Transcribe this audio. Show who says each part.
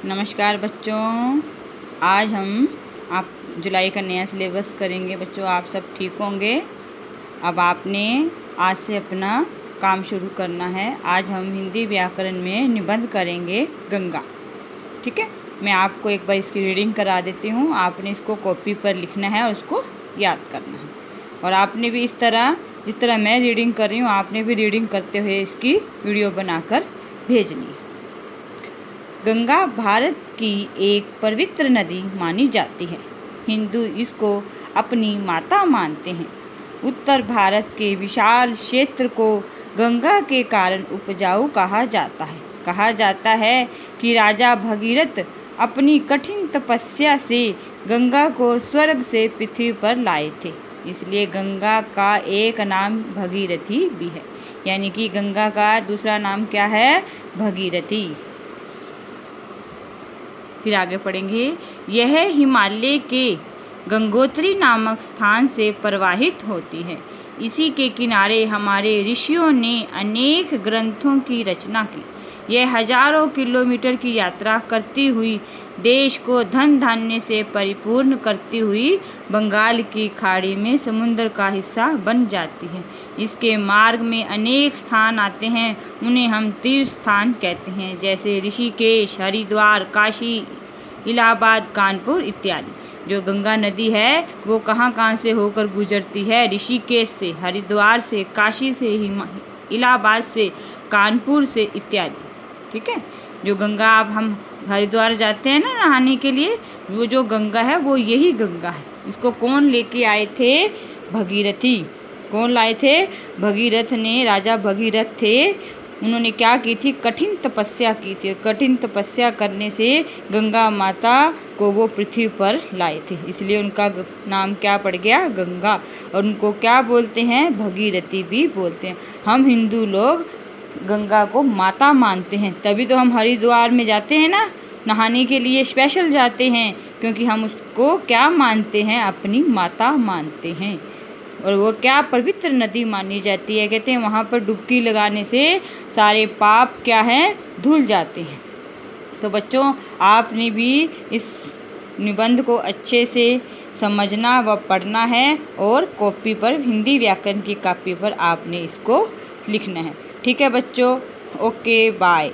Speaker 1: नमस्कार बच्चों, आज हम आप जुलाई का नया सिलेबस करेंगे। बच्चों आप सब ठीक होंगे। अब आपने आज से अपना काम शुरू करना है। आज हम हिंदी व्याकरण में निबंध करेंगे गंगा। ठीक है, मैं आपको एक बार इसकी रीडिंग करा देती हूँ। आपने इसको कॉपी पर लिखना है और उसको याद करना है। और आपने भी इस तरह, जिस तरह मैं रीडिंग कर रही हूँ, आपने भी रीडिंग करते हुए इसकी वीडियो बनाकर भेजनी है। गंगा भारत की एक पवित्र नदी मानी जाती है। हिंदू इसको अपनी माता मानते हैं। उत्तर भारत के विशाल क्षेत्र को गंगा के कारण उपजाऊ कहा जाता है। कहा जाता है कि राजा भगीरथ अपनी कठिन तपस्या से गंगा को स्वर्ग से पृथ्वी पर लाए थे, इसलिए गंगा का एक नाम भगीरथी भी है। यानी कि गंगा का दूसरा नाम क्या है? भगीरथी। फिर आगे पढ़ेंगे। यह हिमालय के गंगोत्री नामक स्थान से प्रवाहित होती है। इसी के किनारे हमारे ऋषियों ने अनेक ग्रंथों की रचना की। यह हजारों किलोमीटर की यात्रा करती हुई देश को धन धान्य से परिपूर्ण करती हुई बंगाल की खाड़ी में समुद्र का हिस्सा बन जाती है। इसके मार्ग में अनेक स्थान आते हैं, उन्हें हम तीर्थ स्थान कहते हैं, जैसे ऋषिकेश, हरिद्वार, काशी, इलाहाबाद, कानपुर इत्यादि। जो गंगा नदी है वो कहाँ से होकर गुजरती है? ऋषिकेश से, हरिद्वार से, काशी से, इलाहाबाद से, कानपुर से इत्यादि। ठीक है, जो गंगा, अब हम हरिद्वार जाते हैं ना नहाने के लिए, वो जो गंगा है वो यही गंगा है। इसको कौन लेके आए थे? भगीरथी। कौन लाए थे? भगीरथ ने, राजा भगीरथ थे। उन्होंने क्या की थी? कठिन तपस्या की थी। कठिन तपस्या करने से गंगा माता को वो पृथ्वी पर लाए थे, इसलिए उनका नाम क्या पड़ गया? गंगा। और उनको क्या बोलते हैं? भगीरथी भी बोलते हैं। हम हिंदू लोग गंगा को माता मानते हैं, तभी तो हम हरिद्वार में जाते हैं ना नहाने के लिए, स्पेशल जाते हैं, क्योंकि हम उसको क्या मानते हैं? अपनी माता मानते हैं। और वो क्या? पवित्र नदी मानी जाती है। कहते हैं वहाँ पर डुबकी लगाने से सारे पाप क्या हैं? धुल जाते हैं। तो बच्चों आपने भी इस निबंध को अच्छे से समझना व पढ़ना है, और कॉपी पर, हिंदी व्याकरण की कॉपी पर आपने इसको लिखना है। ठीक है बच्चों, ओके बाय।